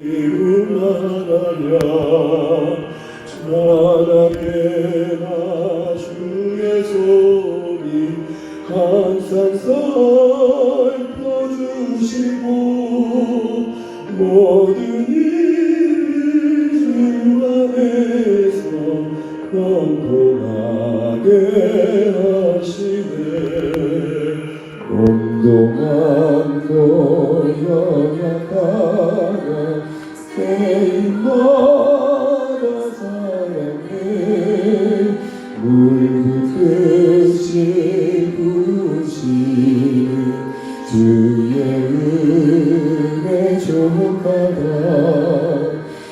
말하랴 주나라께나 주의 소리 항상 살펴주시고 모든 일을 주 안에서 평통하게 하시네 공동함도 연약하네 세임마다 사랑해 물붓듯이 부으시는 주의 은혜 족하다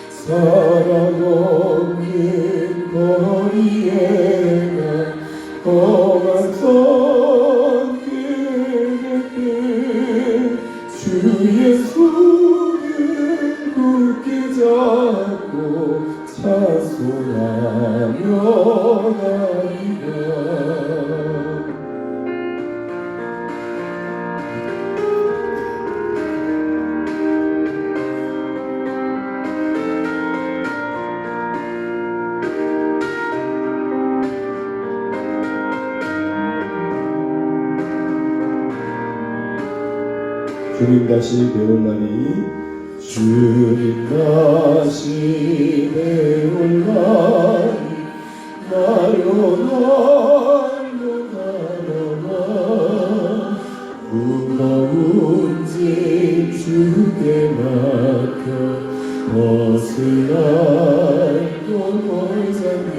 사랑 없는 거리에 난 험한 선길을 주의 손을 굳게 잡고 찬송하며 가리라 주님 다시 배울 날이 주님 다시 배울 날이 나로 무거운 짐 주께 맡겨 벗을 날도 멀잖네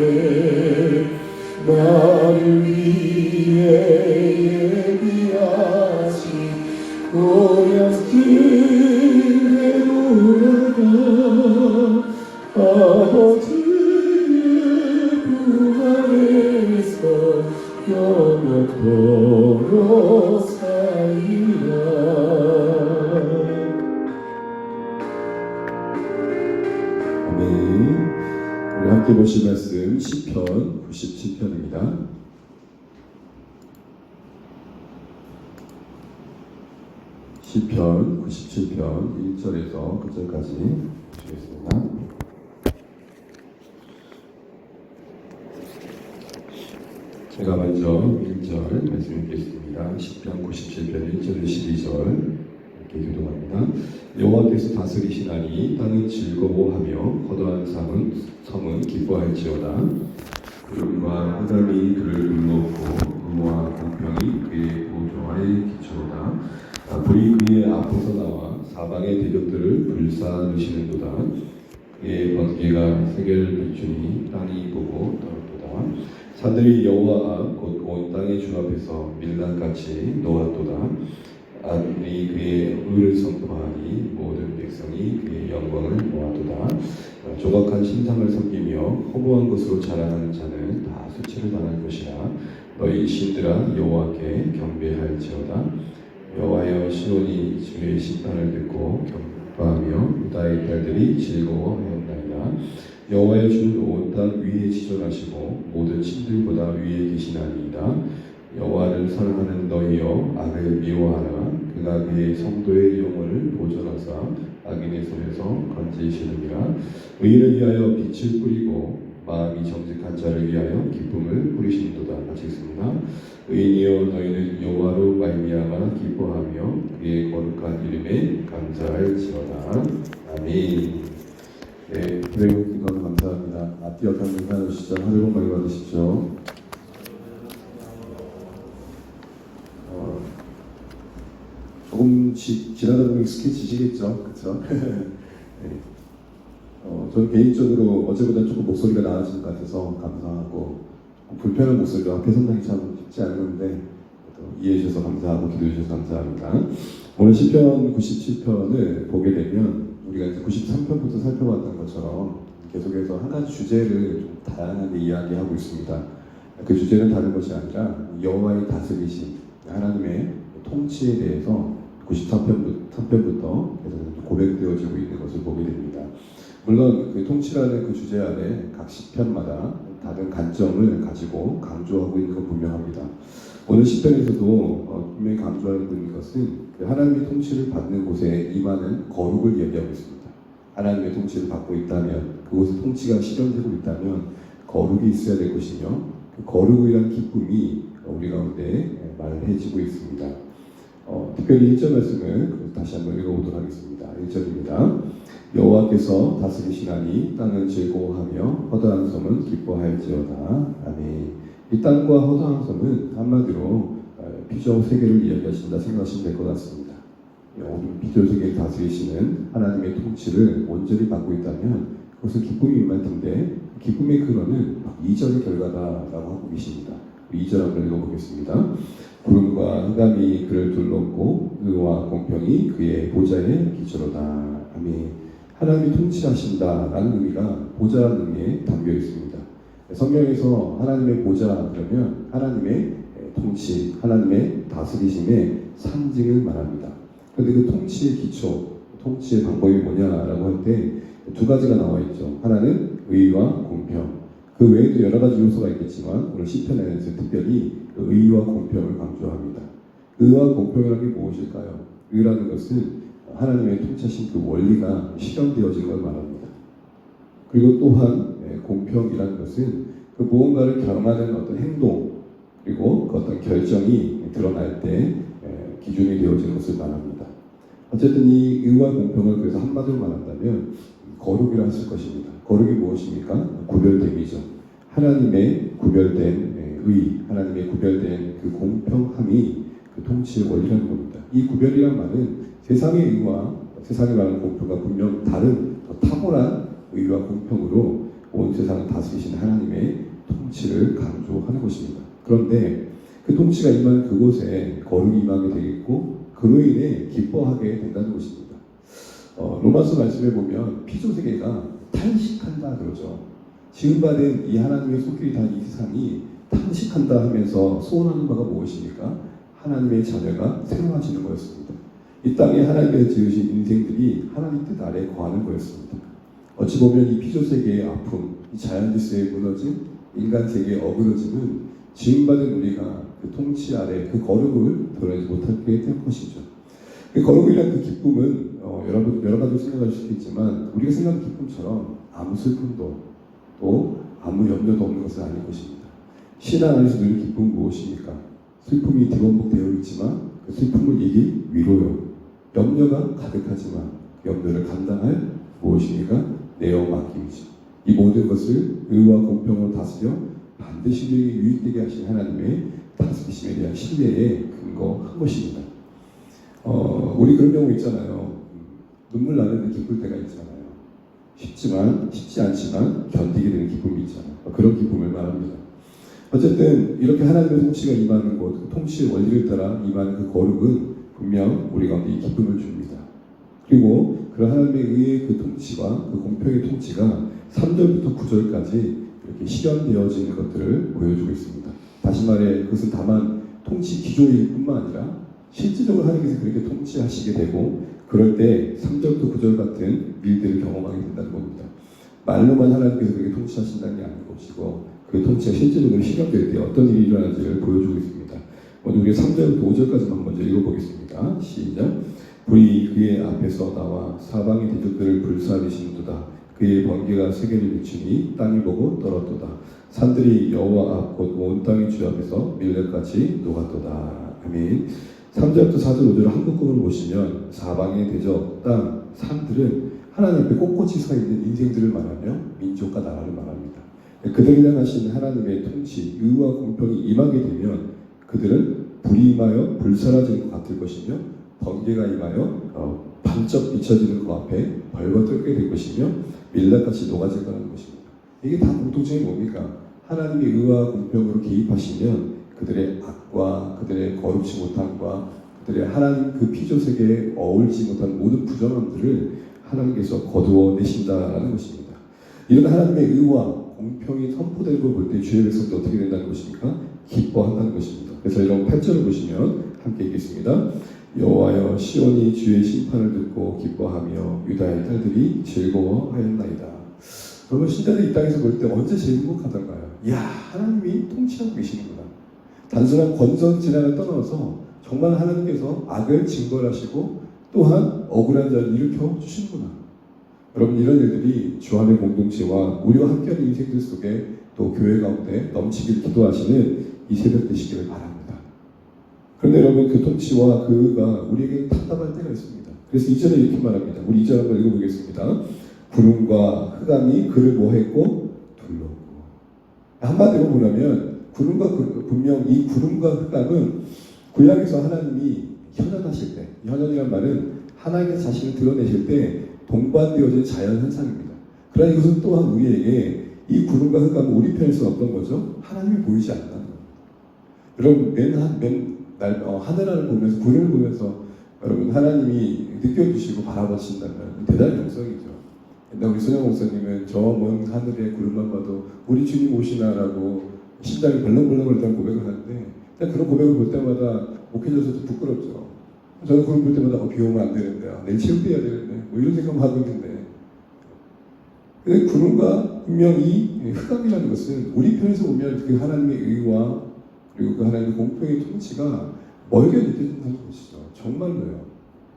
나를 위해 예비하신 고향길에 돌아가 아버지의 품 안에서 영원토록 살리라 아멘. 우리 함께 보실 말씀 시편 97편입니다. 시편 97편 1절에서 9절까지 보시겠습니다. 제가 먼저 1절 말씀 읽겠습니다. 시편 97편 1절에 12절 이렇게 교독합니다. 여호와께서 다스리시나니 땅은 즐거워하며 거대한 섬은 기뻐할지어다. 구름과 흑암이 그를 둘러엎고 의와 공평이 그의 보좌에 기초로다. 불이 그의 앞에서 나와 사방의 대적들을 불사르시는도다. 그의 번개가 세계를 비추니 땅이 보고 떨었도다. 산들이 여호와 앞 곧 온 땅의 주 앞에서 밀랍같이 놓았도다. 아들이 그의 의를 선포하니 모든 백성이 그의 영광을 보았도다. 조각한 신상을 섬기며 허무한 것으로 자랑하는 자는 다 수치를 당할 것이라. 너희 신들아 여호와께 경배할지어다. 여호와여 시온이 주의 심판을 듣고 경배하며 유다의 딸들이 즐거워하였나이다. 여호와여 주는 온 땅 위에 지존하시고 모든 신들보다 위에 계시나이다. 여호와를 사랑하는 너희여 악을 미워하라. 그가 그의 성도의 영혼을 보존하사 악인의 손에서 건지시느니라. 의인을 위하여 빛을 뿌리고 마음이 정직한 자를 위하여 기쁨을 뿌리시는도다. 같이 읽습니다. 의인이여 너희는 여호와로 말미암아 기뻐하며 그의 거룩한 이름에 감사할지어다. 아멘. 네, 기도해 주셔서 감사합니다. 앞뒤 역한 인사하는 시절 하늘 복 많이 받으십시오. 조금씩 지나다 보면 익숙해지시겠죠, 그렇죠? 네. 저는 개인적으로 어제보다 조금 목소리가 나아진 것 같아서 감사하고 불편한 목소리가 앞에 선당이 참 쉽지 않은데 이해해 주셔서 감사하고 기도해 주셔서 감사합니다. 오늘 시편 97편을 보게 되면 우리가 이제 93편부터 살펴봤던 것처럼 계속해서 한 가지 주제를 좀 다양하게 이야기하고 있습니다. 그 주제는 다른 것이 아니라 여호와의 다스리심, 하나님의 통치에 대해서 93편부터 계속 고백되어지고 있는 것을 보게 됩니다. 물론 그 통치라는 그 주제 안에 각 시편마다 다른 관점을 가지고 강조하고 있는 건 분명합니다. 오늘 시편에서도 분명히 강조하고 있는 것은 하나님의 통치를 받는 곳에 임하는 거룩을 얘기하고 있습니다. 하나님의 통치를 받고 있다면, 그곳에 통치가 실현되고 있다면 거룩이 있어야 될 것이며, 그 거룩이란 기쁨이 우리 가운데 말해지고 있습니다. 특별히 1절 말씀을 다시 한번 읽어보도록 하겠습니다. 1절입니다. 여호와께서 다스리시나니 땅은 즐거워하며 허다한 섬은 기뻐할지어다. 아멘. 이 땅과 허다한 섬은 한마디로 피조 세계를 이야기하신다 생각하시면 될 것 같습니다. 피조 세계를 다스리시는 하나님의 통치를 온전히 받고 있다면 그것은 기쁨이 임할 텐데, 기쁨의 근원은 2절의 결과다라고 하고 계십니다. 2절 한번 읽어보겠습니다. 구름과 흑암이 그를 둘렀고 의와 공평이 그의 보좌에 기초로다. 아멘. 하나님이 통치하신다라는 의미가 보좌라는 의미에 담겨 있습니다. 성경에서 하나님의 보좌 그러면 하나님의 통치, 하나님의 다스리심의 상징을 말합니다. 그런데 그 통치의 기초, 통치의 방법이 뭐냐라고 할 때 두 가지가 나와 있죠. 하나는 의와 공평. 그 외에도 여러 가지 요소가 있겠지만 오늘 시편에서 특별히 의와 공평을 강조합니다. 의와 공평이라는 게 무엇일까요? 의라는 것은 하나님의 통치하신 그 원리가 실현되어진 걸 말합니다. 그리고 또한 공평이라는 것은 그 무언가를 경험하는 어떤 행동, 그리고 그 어떤 결정이 드러날 때 기준이 되어지는 것을 말합니다. 어쨌든 이 의와 공평을 그래서 한마디로 말한다면 거룩이라 했을 것입니다. 거룩이 무엇입니까? 구별됨이죠. 하나님의 구별된 의, 하나님의 구별된 그 공평함이 그 통치의 원리라는 겁니다. 이 구별이란 말은 세상의 의와 세상에 말하는 공평과 분명 다른 더 탁월한 의와 공평으로 온 세상을 다스리신 하나님의 통치를 강조하는 것입니다. 그런데 그 통치가 임한 그곳에 거룩이 임하게 되겠고 그로 인해 기뻐하게 된다는 것입니다. 로마서 말씀에 보면 피조세계가 탄식한다 그러죠. 지음받은 이 하나님의 손길이 단 이 세상이 탄식한다 하면서 소원하는 바가 무엇입니까? 하나님의 자녀가 새로워지는 거였습니다. 이 땅에 하나님께서 지으신 인생들이 하나님 뜻 아래 거하는 거였습니다. 어찌 보면 이 피조세계의 아픔, 이 자연질서의 무너짐, 인간세계의 어그러짐은 지음받은 우리가 그 통치 아래 그 거룩을 드러내지 못하게 될 것이죠. 그 거룩이라는 그 기쁨은 여러 가지 생각할 수 있겠지만 우리가 생각하는 기쁨처럼 아무 슬픔도 또 아무 염려도 없는 것은 아닌 것입니다. 신앙 안에서 누리는 기쁨은 무엇입니까? 슬픔이 뒤범벅되어 있지만 그 슬픔을 이길 위로요. 염려가 가득하지만 그 염려를 감당할 무엇입니까? 내어 맡김이죠. 이 모든 것을 의와 공평으로 다스려 반드시 우리에게 유익되게 하신 하나님의 다스리심에 대한 신뢰에 근거한 것입니다. 우리 그런 경우 있잖아요. 눈물 나는데 기쁠 때가 있잖아요. 쉽지 않지만 견디게 되는 기쁨이 있잖아요. 그런 기쁨을 말합니다. 어쨌든 이렇게 하나님의 통치가 임하는 곳, 그 통치의 원리를 따라 임하는 그 거룩은 분명 우리 가운데 이 기쁨을 줍니다. 그리고 그런 하나님의 의의 그 통치와 그 공평의 통치가 3절부터 9절까지 이렇게 실현되어지는 것들을 보여주고 있습니다. 다시 말해 그것은 다만 통치 기조일 뿐만 아니라 실질적으로 하나님께서 그렇게 통치하시게 되고 그럴 때 3절부터 9절 같은 일들을 경험하게 된다는 겁니다. 말로만 하나님께서 그렇게 통치하신다는 게 아닌 것이고 그 통치가 실질적으로 실현될 때 어떤 일이 일어나는지를 보여주고 있습니다. 먼저 우리 3절부터 5절까지만 먼저 읽어보겠습니다. 시작. 불이 그의 앞에서 나와 사방의 대적들을 불사르시는도다. 그의 번개가 세계를 비추니 땅이 보고 떨었도다. 산들이 여호와 앞 곧 온 땅의 주 앞에서 밀let같이 녹았도다. 아멘. 3절부터 4절 5절을 한국어로 보시면 사방의 대적, 땅, 산들은 하나님 앞에 꼿꼿이 서 있는 인생들을 말하며 민족과 나라를 말합니다. 그들을 향하신 하나님의 통치, 의와 공평이 임하게 되면 그들은 불이 임하여 불사라지는 것 같을 것이며 번개가 임하여 반짝 비춰지는 것 앞에 벌거벗게 될 것이며 밀랍같이 녹아질 거라는 것입니다. 이게 다 공통점이 뭡니까? 하나님의 의와 공평으로 개입하시면 그들의 악과 그들의 거룩지 못함과 그들의 하나님 그 피조세계에 어울리지 못한 모든 부정함들을 하나님께서 거두어 내신다라는 것입니다. 이런 하나님의 의와 공평이 선포되는 걸 볼 때 주의 백성도 어떻게 된다는 것입니까? 기뻐한다는 것입니다. 그래서 여러분 8절을 보시면 함께 읽겠습니다. 여호와여 시온이 주의 심판을 듣고 기뻐하며 유다의 딸들이 즐거워하였나이다. 여러분 신자들이 이 땅에서 볼 때 언제 제일 행복하던가요? 이야 하나님이 통치하고 계시는구나. 단순한 권선 진화를 떠나서 정말 하나님께서 악을 징벌하시고 또한 억울한 자를 일으켜 주시는구나. 여러분, 이런 일들이 주안의 공동체와 우리와 함께하는 인생들 속에 또 교회 가운데 넘치길 기도하시는 이 새벽 되시기를 바랍니다. 그런데 여러분, 그 통치와 그 의가 우리에게 답답할 때가 있습니다. 그래서 2절에 이렇게 말합니다. 우리 2절 한번 읽어보겠습니다. 구름과 흑암이 그를 뭐했고? 둘렀고. 한마디로 보면 분명 이 구름과 흑암은 구약에서 하나님이 현현하실 때, 현현이란 말은 하나님의 자신을 드러내실 때 동반되어진 자연현상입니다. 그러나 이것은 또한 우리에게 이 구름과 흑암은 우리 편에서 어떤 거죠? 하나님이 보이지 않는다는 겁니다. 여러분, 하늘을 보면서, 구름을 보면서 여러분, 하나님이 느껴주시고 바라보신다면 대단히 영성이죠. 옛날 우리 손영 목사님은 저 먼 하늘의 구름만 봐도 우리 주님 오시나라고 심장이 벌렁벌렁거리다는 고백을 하는데, 그런 고백을 볼 때마다 목회자로서 부끄럽죠. 저는 그걸 볼 때마다 비 오면 안 되는데, 내일 체육대 해야 되는데, 뭐 이런 생각만 하고 있는데, 근데 구름과 분명히 흑암이라는 것은 우리 편에서 보면 그 하나님의 의와 그리고 그 하나님의 공평의 통치가 멀게 느껴진다는 것이죠. 정말로요.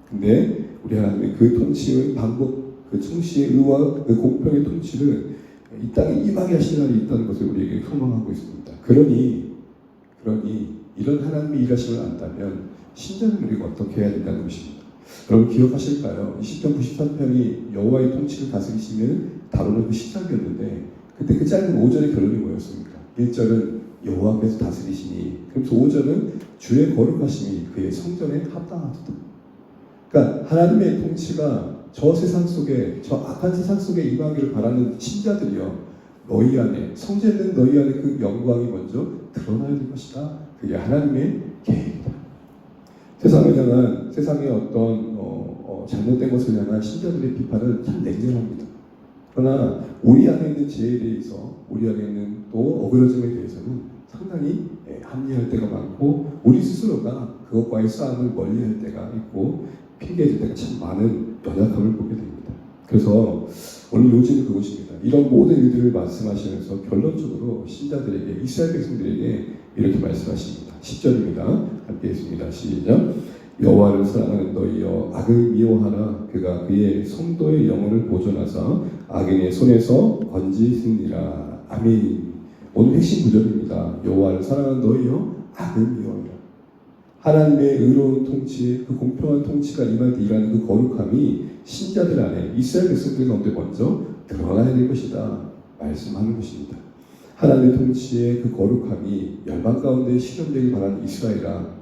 근데 우리 하나님의 그 통치의 방법, 그 통치의 의와 그 공평의 통치를 이 땅에 임하게 하시는 날이 있다는 것을 우리에게 소망하고 있습니다. 그러니 이런 하나님의 일하심을 안다면 신자는 우리가 어떻게 해야 된다는 것입니다. 여러분 기억하실까요? 10편 93편이 여호와의 통치를 다스리시면 다루는 그 시작이었는데, 그때 그 짧은 5절의 결론이 뭐였습니까? 1절은 여호와께서 다스리시니, 그래서 5절은 주의 거룩하심이 그의 성전에 합당하도다. 그러니까 하나님의 통치가 저 세상 속에, 저 악한 세상 속에 임하기를 바라는 신자들이요, 너희 안에, 성전된 너희 안에 그 영광이 먼저 드러나야 될 것이다. 그게 하나님의 계획이다. 세상의 어떤 잘못된 것을 향한 신자들의 비판은 참 냉정합니다. 그러나 우리 안에 있는 죄에 대해서, 우리 안에 있는 또 어그러짐에 대해서는 상당히 합리할 때가 많고, 우리 스스로가 그것과의 싸움을 멀리할 때가 있고 핑계질 때가 참 많은 연약함을 보게 됩니다. 그래서 오늘 요지는 그것입니다. 이런 모든 일들을 말씀하시면서 결론적으로 신자들에게, 이스라엘 백성들에게 이렇게 말씀하십니다. 10절입니다. 함께 읽습니다. 시작. 여호와를 사랑하는 너희여, 악을 미워하라. 그가 그의 성도의 영혼을 보존하사 악인의 손에서 건지시니라. 아멘. 오늘 핵심 구절입니다. 여호와를 사랑하는 너희여, 악을 미워하라. 하나님의 의로운 통치, 그 공평한 통치가 임할 때 일하는 그 거룩함이 신자들 안에, 이스라엘 백성들 가운데 먼저 드러나야 될 것이다 말씀하는 것입니다. 하나님의 통치의 그 거룩함이 열방 가운데 실현되길 바라는 이스라엘아,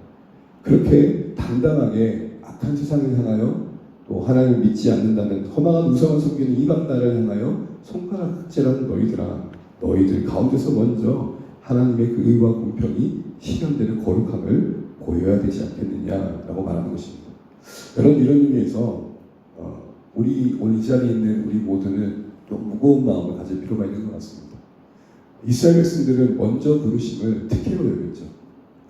그렇게 당당하게 악한 세상을 향하여, 또 하나님을 믿지 않는다는 허망한 우상을 섬기는 이방 나라를 향하여 손가락질하는 너희들 가운데서 먼저 하나님의 그 의와 공평이 실현되는 거룩함을 보여야 되지 않겠느냐라고 말하는 것입니다. 여러분, 이런 의미에서 우리 오늘 이 자리에 있는 우리 모두는 좀 무거운 마음을 가질 필요가 있는 것 같습니다. 이스라엘 백성들은 먼저 부르심을 특혜로 여겼죠.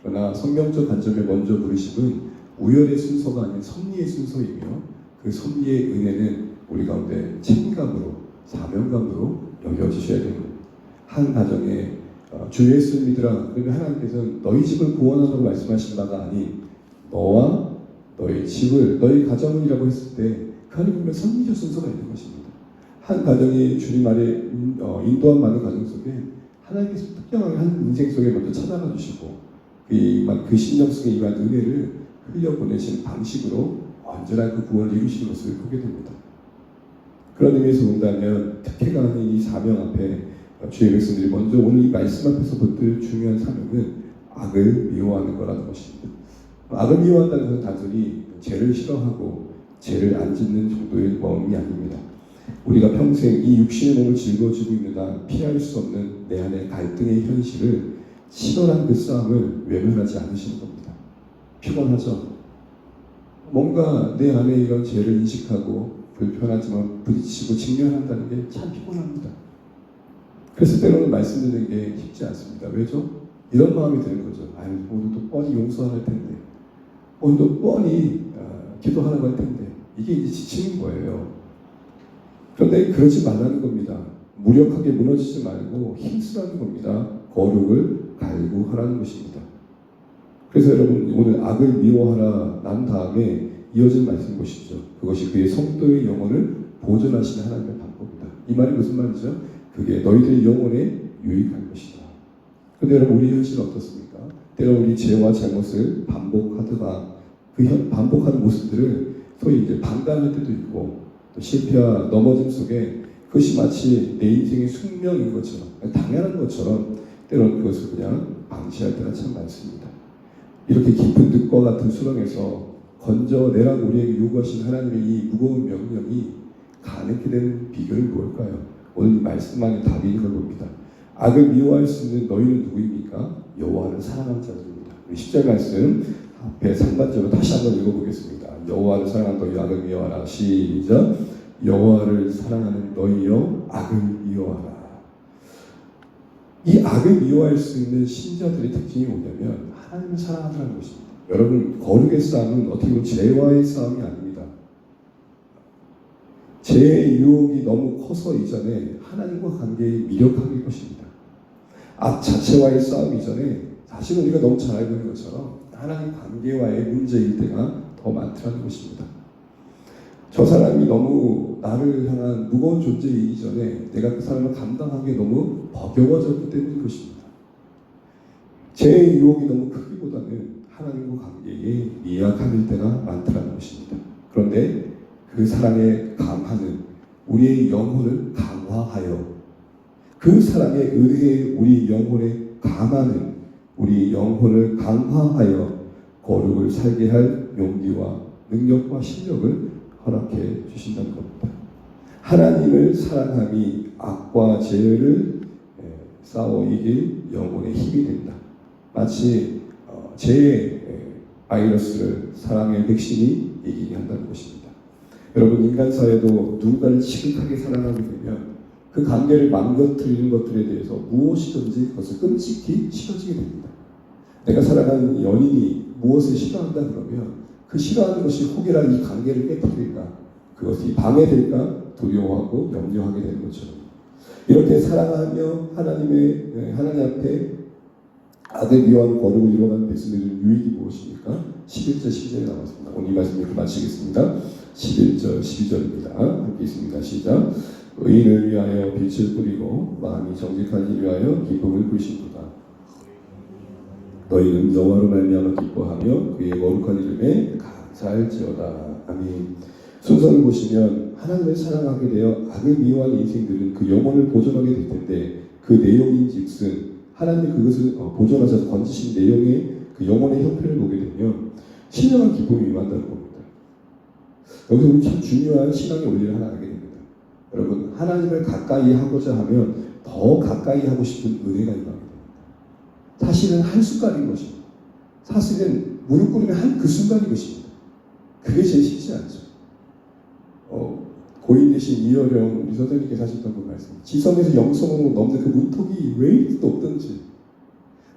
그러나 성경적 관점에 먼저 부르심은 우열의 순서가 아닌 섭리의 순서이며, 그 섭리의 은혜는 우리 가운데 책임감으로, 사명감으로 여겨지셔야 됩니다. 한 가정에 주 예수를 믿으라. 그러면 하나님께서는 너희 집을 구원하라고 말씀하신 바가 아닌 너와 너희 집을, 너희 가정이라고 했을 때 그 안에 보면 섭리적 순서가 있는 것입니다. 한 가정이 주님 아래 인도함 받는 가정 속에 하나님께서 특별하게 한 인생 속에 먼저 찾아가 주시고 그 심령 속에 임한 은혜를 흘려보내시는 방식으로 완전한 그 구원을 이루시는 것을 보게 됩니다. 그런 의미에서 본다면 특혜가 아닌 이 사명 앞에 주의 백성들이 먼저 오늘 이 말씀 앞에서 붙들 중요한 사명은 악을 미워하는 거라는 것입니다. 악을 미워한다는 것은 단순히 죄를 싫어하고 죄를 안 짓는 정도의 마음이 아닙니다. 우리가 평생 이 육신의 몸을 짊어지고 있는 한 피할 수 없는 내 안의 갈등의 현실을, 치열한 그 싸움을 외면하지 않으시는 겁니다. 피곤하죠? 뭔가 내 안에 이런 죄를 인식하고 불편하지만 부딪히고 직면한다는 게 참 피곤합니다. 그래서 때로는 말씀드리는 게 쉽지 않습니다. 왜죠? 이런 마음이 드는 거죠. 오늘도 뻔히 용서할 텐데, 오늘도 뻔히 기도하라고 할 텐데, 이게 이제 지치는 거예요. 그런데 그러지 말라는 겁니다. 무력하게 무너지지 말고 힘쓰라는 겁니다. 거룩을 갈구하라는 것입니다. 그래서 여러분, 오늘 악을 미워하라 난 다음에 이어진 말씀 보시죠. 그것이 그의 성도의 영혼을 보존하시는 하나님의 방법이다. 이 말이 무슨 말이죠? 그게 너희들의 영혼에 유익할 것이다. 그런데 여러분, 우리 현실은 어떻습니까? 때로 우리 죄와 잘못을 반복하다가 그 반복하는 모습들을 소위 이제 방관할 때도 있고, 또 실패와 넘어짐 속에 그것이 마치 내 인생의 숙명인 것처럼, 당연한 것처럼 때로는 그것을 그냥 방치할 때가 참 많습니다. 이렇게 깊은 늪과 같은 수렁에서 건져내라고 우리에게 요구하신 하나님의 이 무거운 명령이 가능케 되는 비결은 무엇일까요? 오늘 이 말씀 안에 답이 있는 걸 봅니다. 악을 미워할 수 있는 너희는 누구입니까? 여호와를 사랑하는 자들입니다. 우리 10절 말씀 앞에 상반절로 다시 한번 읽어보겠습니다. 여호와를 사랑하는 너희 악을 미워하라. 시작. 여호와를 사랑하는 너희여 악을 미워하라. 이 악을 미워할 수 있는 신자들의 특징이 뭐냐면 하나님을 사랑하라는 것입니다. 여러분, 거룩의 싸움은 어떻게 보면 죄와의 싸움이 아닙니다. 죄의 유혹이 너무 커서 이전에 하나님과 관계의 미력함일 것입니다. 악 자체와의 싸움 이전에 사실은 우리가 너무 잘 알고 있는 것처럼 하나님 관계와의 문제일 때가 더 많다는 것입니다. 저 사람이 너무 나를 향한 무거운 존재이기 전에 내가 그 사람을 감당하기에 너무 버거워졌기 때문인 것입니다. 제 유혹이 너무 크기보다는 하나님과 관계에 미약함일 때가 많다는 것입니다. 그런데 그 사랑에 감하는 우리의 영혼을 강화하여 그 사랑의 은혜에 우리 영혼에 감하는 우리 영혼을 강화하여 거룩을 살게 할 용기와 능력과 실력을 허락해 주신다는 겁니다. 하나님을 사랑함이 악과 죄를 싸워 이길 영혼의 힘이 된다. 마치 죄의 바이러스를 사랑의 백신이 이기게 한다는 것입니다. 여러분, 인간 사회도 누군가를 지극하게 사랑하게 되면 그 관계를 망가뜨리는 것들에 대해서 무엇이든지 그것을 끔찍히 싫어지게 됩니다. 내가 사랑하는 연인이 무엇을 싫어한다 그러면 그 싫어하는 것이 혹여나 이 관계를 깨뜨릴까, 그것이 방해될까 두려워하고 염려하게 되는 것처럼, 이렇게 사랑하며 하나님 앞에 악을 미워하는 거룩을 이뤄가는 백성들의 유익이 무엇입니까? 11절 12절에 나왔습니다. 오늘 이 말씀 이렇게 마치겠습니다. 11절 12절입니다. 함께 있습니다. 시작. 의인을 위하여 빛을 뿌리고 마음이 정직한 이를 위하여 기쁨을 부으신도다. 너희는 여호와로 말미암아 기뻐하며 그의 거룩한 이름에 감사할지어다. 아멘. 순서를 보시면 하나님을 사랑하게 되어 악을 미워하는 인생들은 그 영혼을 보존하게 될 텐데, 그 내용인즉슨 하나님이 그것을 보존하셔서 건지신 내용의 그 영혼의 형편을 보게 되면 신령한 기쁨이 임한다는 겁니다. 여기서 우리 참 중요한 신앙의 원리를 하나 알게 됩니다. 여러분, 하나님을 가까이 하고자 하면 더 가까이 하고 싶은 은혜가 임하게 됩니다. 사실은 한순간인 것입니다. 사실은 무릎 꿇으면 한 그 순간인 것입니다. 그게 제일 쉽지 않죠. 고인 되신 이어령 우리 선생님께서 하셨던 그 말씀, 지성에서 영성으로 넘는 그 문턱이 왜 이렇게 높든지,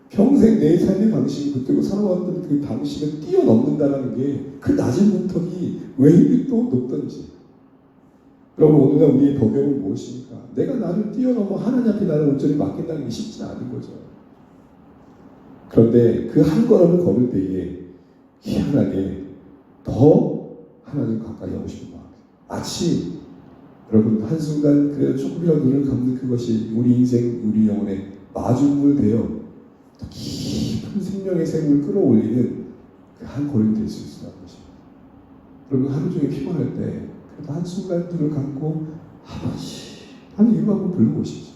평생 내 삶의 방식이 붙들고 살아왔던 그 방식을 뛰어넘는다는 게 그 낮은 문턱이 왜 이렇게 또 높든지. 여러분, 오늘날 우리의 도경은 무엇입니까? 내가 나를 뛰어넘어 하나님 앞에 나를 온전히 맡긴다는 게 쉽지 않은 거죠. 그런데 그 한 걸음을 걸을 때에 희한하게 더 하나님 가까이 하고 싶은 마음, 마치 여러분 한순간 그래도 조금이라도 눈을 감는 그것이 우리 인생, 우리 영혼에 마중물 되어 깊은 생명의 샘을 끌어올리는 그 한 걸음이 될 수 있다는 것입니다. 여러분, 하루 종일 피곤할 때 그래도 한순간 눈을 감고 아버지 하는 이름 한번 불러보시죠.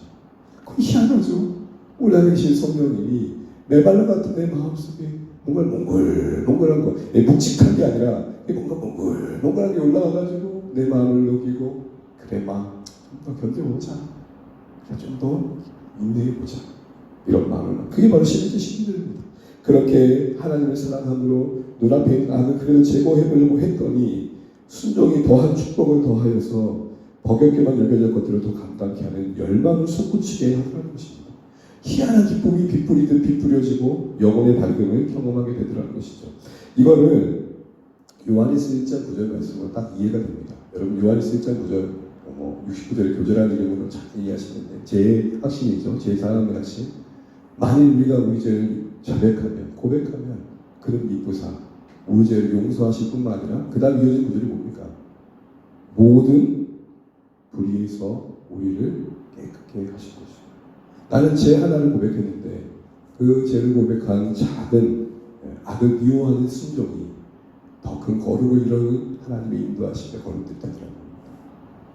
그건 희한하죠. 올라 계신 성령님이 메발라 같은 내 마음속에 뭔가 몽글몽글한 거, 묵직한 게 아니라 뭔가 몽글몽글한 게 올라와가지고 내 마음을 녹이고, 그래 마, 좀 더 견뎌보자, 그래 좀 더 인내해보자, 이런 마음을, 그게 바로 11절 12절입니다. 그렇게 하나님을 사랑함으로 눈앞에 있는 악을 그래도 제거해보려고 했더니 순종이 더한 축복을 더하여서 버겁게만 여겨질 것들을 더 감당케 하는 열망을 솟구치게 하더라는 것입니다. 희한한 기쁨이 빛불이듯 빛부려지고 영혼의 밝음을 경험하게 되더라는 것이죠. 이거를 요한일서 1장 9절 말씀으로 딱 이해가 됩니다. 여러분, 요한일서 1장 9절 69절의 교절하는 이름으로 잘 이해하시는데, 제 확신이죠. 제 사랑의 확신. 만일 우리가 우리 죄를 자백하면, 고백하면 그는 미쁘사 우리 죄를 용서하실 뿐만 아니라 그 다음 이어진 구절이 뭡니까? 모든 불의에서 우리를 깨끗게 하실 것이다. 나는 죄 하나를 고백했는데 그 죄를 고백한 작은 악을 미워하는 순종이 더 큰 거룩을 이루는 하나님의 인도하심에 거듭됐다는 겁니다.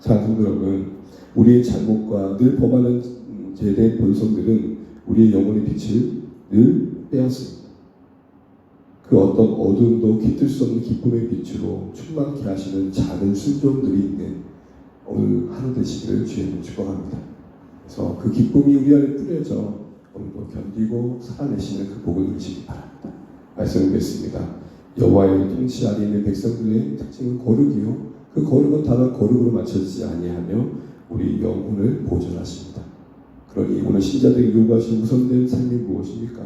사랑하는 여러분, 우리의 잘못과 늘 범하는 죄된 본성들은 우리의 영혼의 빛을 늘 빼앗습니다. 그 어떤 어둠도 깃들 수 없는 기쁨의 빛으로 충만케 하시는 작은 순종들이 있는 오늘 하루 되시기를 주님을 축복합니다. 그래서 그 기쁨이 우리 안에 뿌려져 오늘도 견디고 살아내시는 그 복을 누리시기 바랍니다. 말씀을 뵙습니다. 여호와의 통치 아래 있는 백성들의 특징은 거룩이요, 그 거룩은 다만 거룩으로 맞춰지지 아니하며 우리 영혼을 보존하십니다. 그러니 오늘 신자들이 요구하신 우선된 삶이 무엇입니까?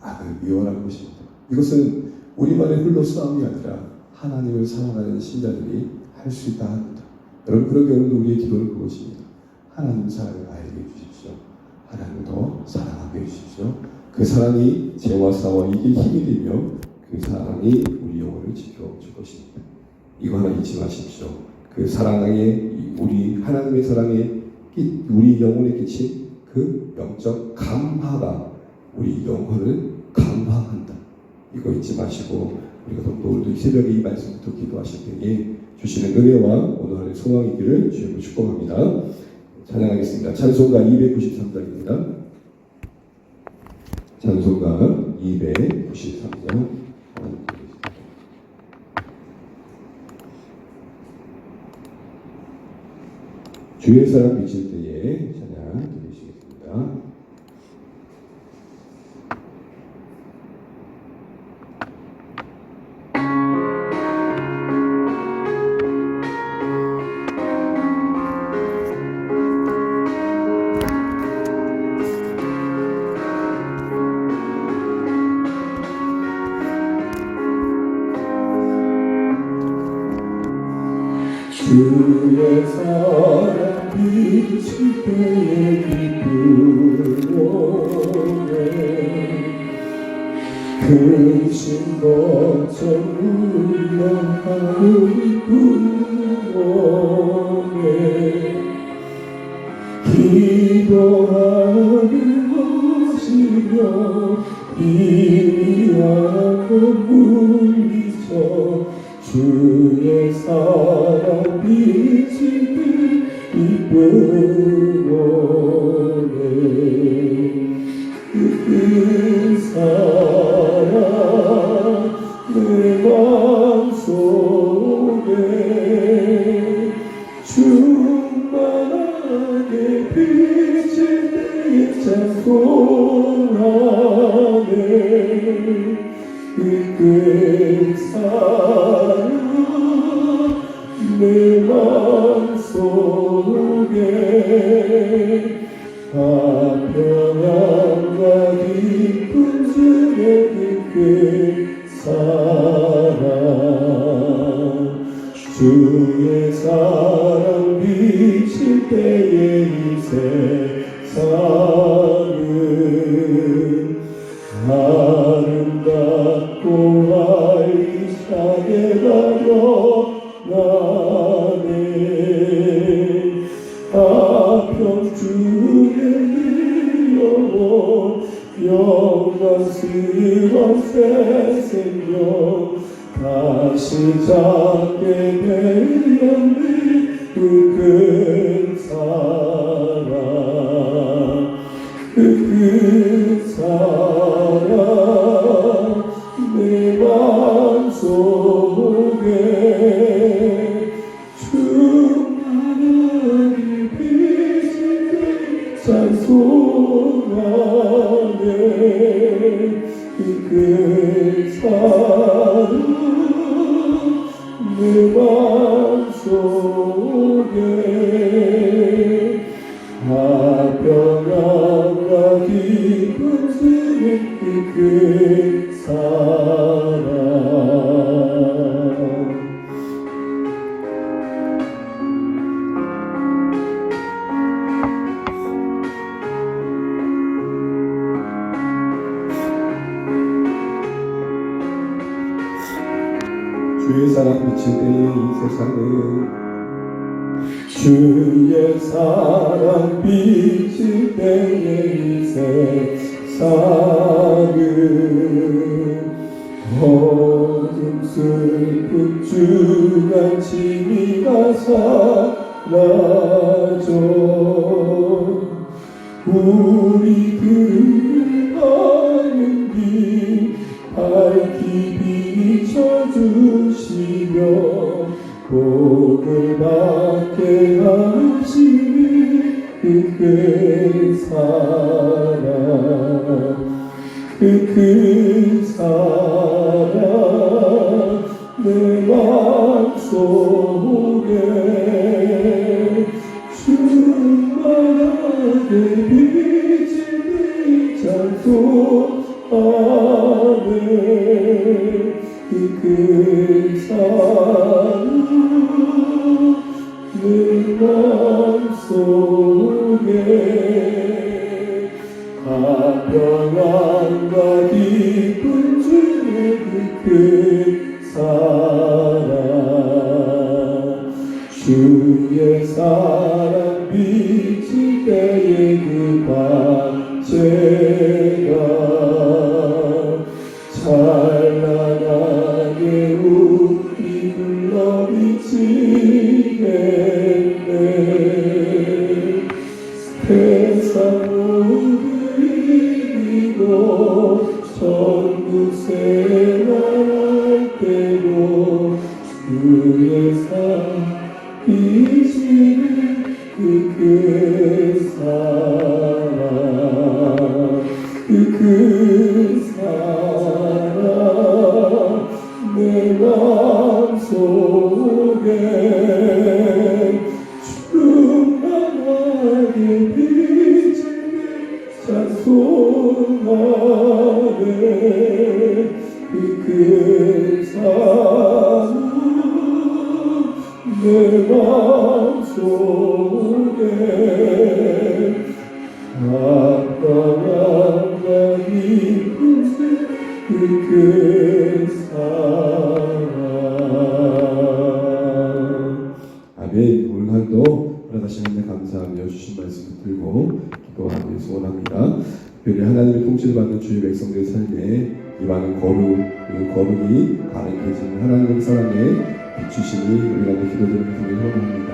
악을 미워하는 것입니다. 이것은 우리만의 홀로 싸움이 아니라 하나님을 사랑하는 신자들이 할 수 있다 합니다. 여러분, 그러기 오늘도 우리의 기도는 그것입니다. 하나님 사랑을 알게 해주십시오. 하나님을 더 사랑하게 해주십시오. 그 사랑이 죄와 싸워 이길 힘이 되며 그 사랑이 우리 영혼을 지켜줄 것입니다. 이거 하나 잊지 마십시오. 그 사랑에, 우리 하나님의 사랑에 우리 영혼에 끼친 그 영적 감화가 우리 영혼을 감화한다. 이거 잊지 마시고 우리가 더욱더 오늘도 이 새벽에 이 말씀부터 기도하실 때에 주시는 은혜와 오늘의 소망이 있기를 주님으로 축복합니다. 찬양하겠습니다. 찬송가 293장입니다. 찬송가 293장. 주의 사랑 비칠 때에 찬양 드리시겠습니다. 주의 사랑 비칠 때에 기쁨오네 크신 것처럼 울려하는 기쁨오네 기도하는 것이며 희미하고 물리쳐 주의 사랑 비칠 때 기쁨오네 그 사랑 내 마음속에 충만하게 비칠 때에 찬송하네 그 사랑 내 마음속에 화평함과 기쁨 중에 그 사랑 주의 사랑 비칠 때에 이 세상은 아름답고 알차게 가려나네 화평 중에 내 영광스러운 새 생명 다시 찾게 되었네 그 큰 사랑 그 사랑 내 마음속에 충만하게 비칠 때 찬송하네 그 사랑 내 마음속에 화평함과 기쁨 중에 그 사랑 주의 사랑 비칠 때에 이 세상은 주의 사랑 비칠 때의 이 세상을 어둠 슬픈 주간치미가 사라져 우리들을 가는 길 밝히 비춰주시며 복을 받게 하시는 그 사랑 그 사랑 내 마음속에 충만하게 비치는 찬송 안에 그 사랑 내 마음속에 가평안과 깊은 주의 그 사랑 주의 사랑 비칠 때의 그 반제가 찬란하게 우리 불러 비치겠네 세상 모든 이고 천국 생활할 때도 그의 사랑 비치는 그 사랑 그 사랑 내 마음속에 충만하게 비치는 찬송하네 그 사랑 내 마음속에 아까워가 깊은 그 사랑 아멘. 오늘 하루도 허락하신 은혜 감사하며 주신 말씀 들고 기도하기 소원합니다. 특별히 하나님의 통치를 받는 주의 백성들의 삶에 이 많은 거룩 그 거룩이 가능해지는 하나님의 사랑에 비추시니 우리가 기도드리는 분을 소원합니다.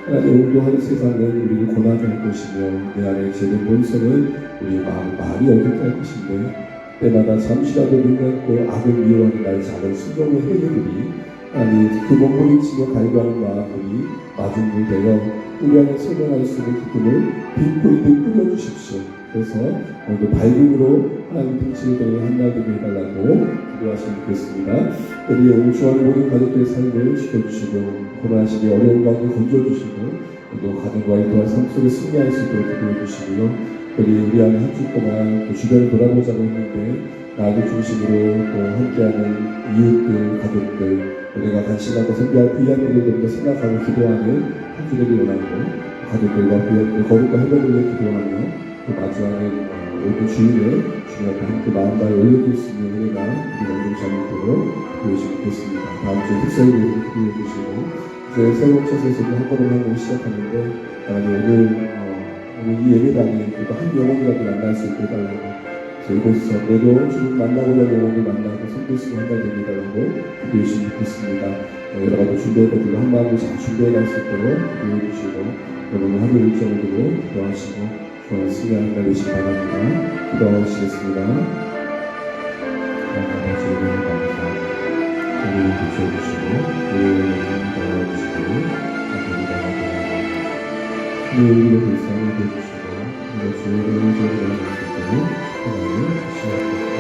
하나님 온도하는 세상은 우리를 고난하게 할 것이며 내 안에 죄된 본성은 우리 마음을 많이 어둡게 할 것인데 때마다 잠시라도 눈 감고 악을 미워하는 나의 작은 순종의 행위들이 아니 그 몸부림치며 갈구하는 마음들이 마중물 되어 우리 안에 설명할 수 있는 기쁨을 빈풀듯 뿌려주십시오. 그래서 오늘도 밝음으로 하나님 통치를 되는 한날 되게 해달라고 기도하시면 좋겠습니다. 우리 오늘 주하는 모든 가족들의 삶을 지켜주시고 코로나 시대 어려운 가운데 건져주시고 또 가정과 일터와 삶 속에 승리할 수 있도록 기도해주시고요. 우리 안에 한 주 동안 또 주변을 돌아보자고 했는데 나를 중심으로 또 함께하는 이웃들, 가족들 내가 관심하고 섬겨할 부양들을 더 생각하고 기도하는 한 주 되길 원하고 가족들과 부양들 거룩과 회복을 위해 기도하며 또 마주하는 모든 주일에 주님 앞에 함께 마음 다해 올려줄 수 있는 은혜가 우리가 좀 잘못되도록 기도해주시면 좋겠습니다. 다음 주에 특사를 위해 기도해 주시고 이제 새로운 첫에서도 한 걸음 한 걸음 시작하는데 하나님 오늘 이 예배당에 또 한 영혼이라도 만날 수 있게 해달라고 이곳에서 내도 주님 만나고자 영혼을 만나고 섬길 수 있는 한 달 되게 해달라고 기도해 주시면 좋겠습니다. 여러 가지 준비할 것들도 한 마음으로 잘 준비해 갈 수 있도록 기도해 주시고 여러분 하루 일정을 두고 기도하시고 좋은 승리하는 날 되시기 바랍니다. 기도하시겠습니다. 아버지 은혜 감사합니다. 우리를 비춰주시고 우리를 도와주시고 우리의 불쌍히 해주시고 우리가 주의 이름을 기억하는 것을 하나님 주시옵소서.